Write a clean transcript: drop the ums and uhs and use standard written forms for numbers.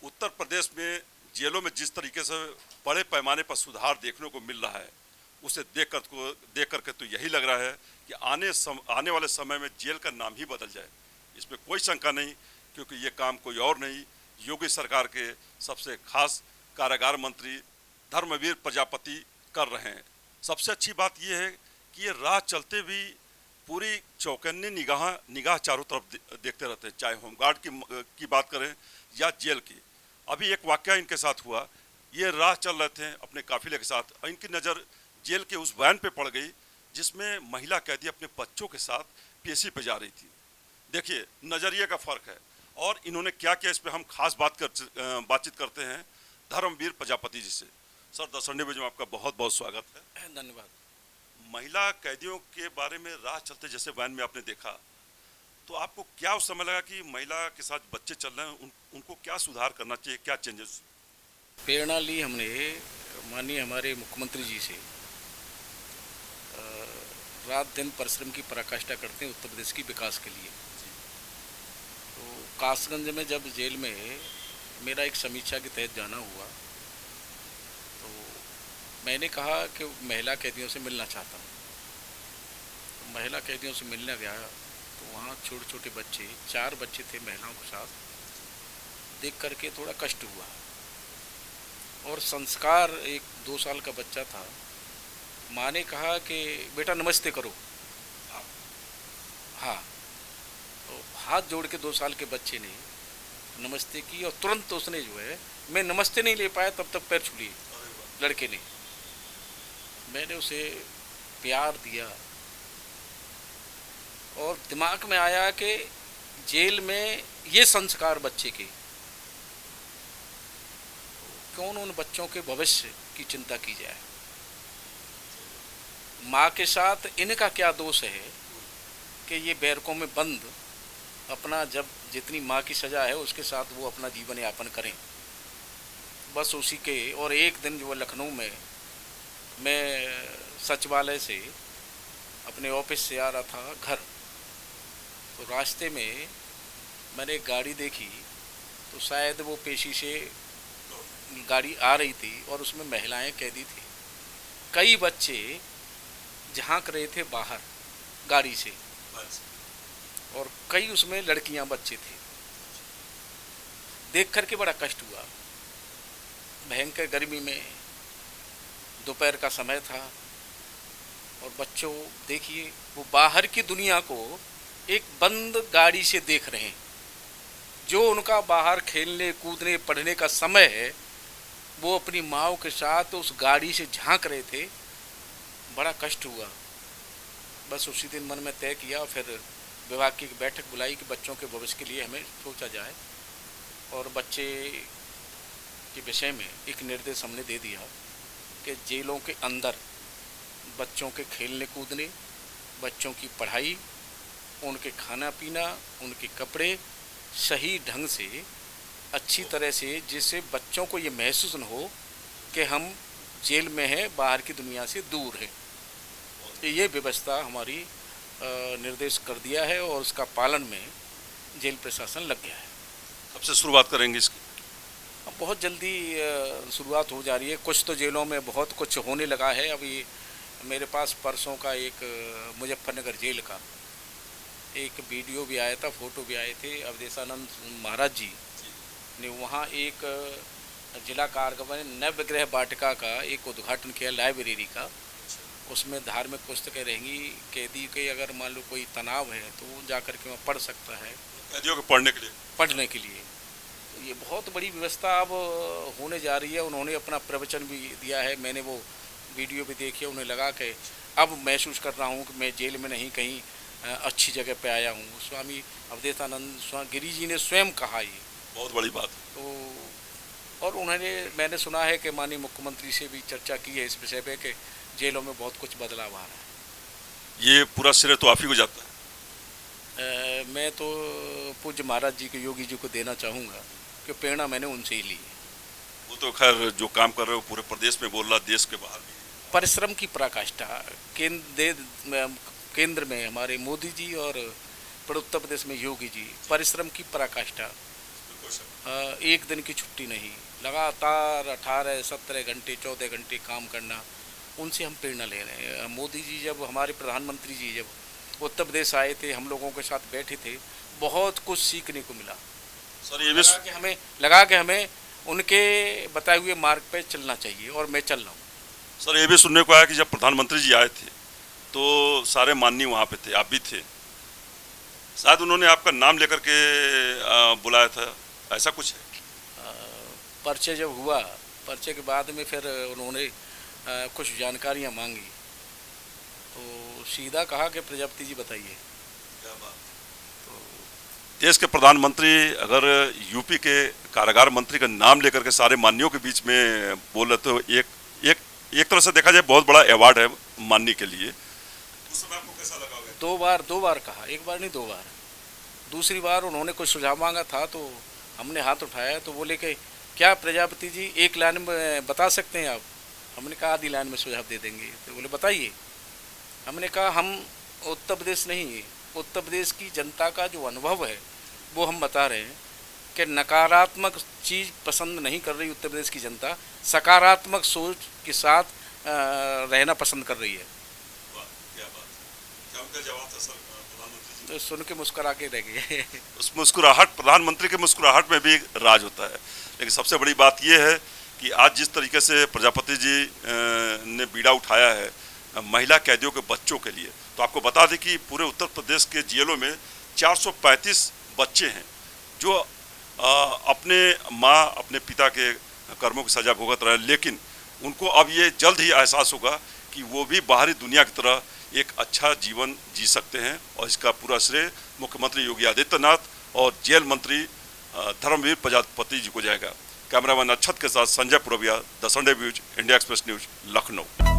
उत्तर प्रदेश में जेलों में जिस तरीके से बड़े पैमाने पर सुधार देखने को मिल रहा है, उसे देख करके तो यही लग रहा है कि आने वाले समय में जेल का नाम ही बदल जाए। इसमें कोई शंका नहीं, क्योंकि ये काम कोई और नहीं, योगी सरकार के सबसे खास कारागार मंत्री धर्मवीर प्रजापति कर रहे हैं। सबसे अच्छी बात यह है कि ये राह चलते भी पूरी चौकन्नी निगाह चारों तरफ देखते रहते हैं, चाहे होमगार्ड की बात करें या जेल की। अभी एक वाकया इनके साथ हुआ, ये राह चल रहे थे अपने काफिले के साथ, इनकी नज़र जेल के उस वैन पे पड़ गई जिसमें महिला कैदी अपने बच्चों के साथ पेशी पे जा रही थी। देखिए नज़रिए का फ़र्क है। और इन्होंने क्या किया, इस पर हम खास बातचीत करते हैं धर्मवीर प्रजापति जी से। सर, दर्शन न्यूज़ में आपका बहुत बहुत स्वागत है। धन्यवाद। महिला कैदियों के बारे में राह चलते जैसे वैन में आपने देखा, तो आपको क्या उस समय लगा कि महिला के साथ बच्चे चल रहे हैं, उनको क्या सुधार करना चाहिए, क्या चेंजेस? प्रेरणा ली हमने माननीय हमारे मुख्यमंत्री जी से। रात दिन परिश्रम की पराकाष्ठा करते हैं उत्तर प्रदेश की विकास के लिए। तो कासगंज में जब जेल में मेरा एक समीक्षा के तहत जाना हुआ, तो मैंने कहा कि महिला कैदियों से मिलना चाहता हूँ। तो महिला कैदियों से मिलने गया तो वहाँ छोटे छोटे बच्चे, 4 बच्चे थे महिलाओं के साथ। देख करके थोड़ा कष्ट हुआ। और संस्कार, एक 2 साल का बच्चा था, माँ ने कहा कि बेटा नमस्ते करो। हाँ, तो हाथ जोड़ के 2 साल के बच्चे ने नमस्ते की और तुरंत उसने जो है, मैं नमस्ते नहीं ले पाया तब तक पैर छू लिए लड़के ने। मैंने उसे प्यार दिया और दिमाग में आया कि जेल में ये संस्कार बच्चे के, कौन उन बच्चों के भविष्य की चिंता की जाए। माँ के साथ इनका क्या दोष है कि ये बैरकों में बंद अपना, जब जितनी माँ की सज़ा है उसके साथ वो अपना जीवन यापन करें, बस उसी के। और एक दिन जो लखनऊ में मैं सचिवालय से अपने ऑफिस से आ रहा था घर, तो रास्ते में मैंने एक गाड़ी देखी, तो शायद वो पेशी से गाड़ी आ रही थी और उसमें महिलाएं कैदी थी। कई बच्चे झांक रहे थे बाहर गाड़ी से, और कई उसमें लड़कियां बच्चे थे। देख करके बड़ा कष्ट हुआ। भयंकर गर्मी में दोपहर का समय था, और बच्चों देखिए वो बाहर की दुनिया को एक बंद गाड़ी से देख रहे हैं। जो उनका बाहर खेलने कूदने पढ़ने का समय है, वो अपनी माँओं के साथ उस गाड़ी से झांक रहे थे। बड़ा कष्ट हुआ। बस उसी दिन मन में तय किया, फिर विभाग की बैठक बुलाई कि बच्चों के भविष्य के लिए हमें सोचा जाए, और बच्चे के विषय में एक निर्देश हमने दे दिया कि जेलों के अंदर बच्चों के खेलने कूदने, बच्चों की पढ़ाई, उनके खाना पीना, उनके कपड़े सही ढंग से, अच्छी तरह से, जिससे बच्चों को ये महसूस न हो कि हम जेल में हैं, बाहर की दुनिया से दूर हैं। ये व्यवस्था हमारी निर्देश कर दिया है, और उसका पालन में जेल प्रशासन लग गया है। कब से शुरुआत करेंगे इसकी? बहुत जल्दी शुरुआत हो जा रही है। कुछ तो जेलों में बहुत कुछ होने लगा है। अभी मेरे पास परसों का एक मुजफ्फरनगर जेल का एक वीडियो भी आया था, फोटो भी आए थे। अवधेशानंद महाराज जी ने वहाँ एक जिला कारागार में नवग्रह वाटिका का एक उद्घाटन किया, लाइब्रेरी का। उसमें धार्मिक पुस्तकें रहेंगी। कैदी के अगर मान लो कोई तनाव है तो वो जा कर के वहाँ पढ़ सकता है, कैदियों को पढ़ने के लिए। तो ये बहुत बड़ी व्यवस्था अब होने जा रही है। उन्होंने अपना प्रवचन भी दिया है, मैंने वो वीडियो भी देखी। उन्हें लगा कि अब महसूस कर रहा हूँ कि मैं जेल में नहीं, कहीं अच्छी जगह पे आया हूँ। स्वामी अवधेशानंद स्वामी गिरी जी ने स्वयं कहा, ये बहुत बड़ी बात। तो और मैंने सुना है कि माननीय मुख्यमंत्री से भी चर्चा की है इस विषय पे कि जेलों में बहुत कुछ बदलाव आ रहा है। ये पूरा श्रेय तो आप ही को जाता है? मैं तो पूज्य महाराज जी के, योगी जी को देना चाहूँगा कि प्रेरणा मैंने उनसे ही ली है। वो तो खैर जो काम कर रहे हो पूरे प्रदेश में बोल रहा, देश के बाहर भी। परिश्रम की पराकाष्ठा केंद्र में हमारे मोदी जी और उत्तर प्रदेश में योगी जी, परिश्रम की पराकाष्ठा। एक दिन की छुट्टी नहीं, लगातार 18-17 घंटे 14 घंटे काम करना, उनसे हम प्रेरणा ले रहे हैं। मोदी जी जब हमारे प्रधानमंत्री जी जब उत्तर प्रदेश आए थे, हम लोगों के साथ बैठे थे, बहुत कुछ सीखने को मिला। सर ये भी लगा कि हमें उनके बताए हुए मार्ग पे चलना चाहिए और मैं चल रहा हूँ। सर ये भी सुनने को आया कि जब प्रधानमंत्री जी आए थे तो सारे माननीय वहाँ पे थे, आप भी थे, शायद उन्होंने आपका नाम लेकर के बुलाया था, ऐसा कुछ है? परिचय जब हुआ, परिचय के बाद में फिर उन्होंने कुछ जानकारियाँ मांगी, तो सीधा कहा कि प्रजापति जी बताइए। क्या बात। देश के प्रधानमंत्री अगर यूपी के कारागार मंत्री का नाम लेकर के सारे माननीयों के बीच में बोल रहे तो एक तरह से देखा जाए बहुत बड़ा अवार्ड है माननीय के लिए। उस समय आपको कैसा लगा होगा? दो बार कहा, एक बार नहीं 2 बार। दूसरी बार उन्होंने कुछ सुझाव मांगा था तो हमने हाथ उठाया, तो बोले कि क्या प्रजापति जी एक लाइन में बता सकते हैं आप? हमने कहा आधी लाइन में सुझाव दे देंगे। तो बोले बताइए। हमने कहा हम उत्तर प्रदेश नहीं, उत्तर प्रदेश की जनता का जो अनुभव है वो हम बता रहे हैं कि नकारात्मक चीज़ पसंद नहीं कर रही उत्तर प्रदेश की जनता, सकारात्मक सोच के साथ रहना पसंद कर रही है। क्या बात, क्या उनका जवाब था सर प्रधानमंत्री जी? तो सुन के मुस्कुरा के रह गए। उस मुस्कुराहट, प्रधानमंत्री के मुस्कुराहट में भी राज होता है। लेकिन सबसे बड़ी बात यह है कि आज जिस तरीके से प्रजापति जी ने बीड़ा उठाया है महिला कैदियों के बच्चों के लिए, तो आपको बता दें कि पूरे उत्तर प्रदेश के जेलों में 435 बच्चे हैं जो अपने माँ अपने पिता के कर्मों की सजा भुगत रहे हैं, लेकिन उनको अब ये जल्द ही एहसास होगा कि वो भी बाहरी दुनिया की तरह एक अच्छा जीवन जी सकते हैं। और इसका पूरा श्रेय मुख्यमंत्री योगी आदित्यनाथ और जेल मंत्री धर्मवीर प्रजापति जी को जाएगा। कैमरामैन अक्षत के साथ Sanjay Purvia, the Sunday news, India Express news, Lucknow.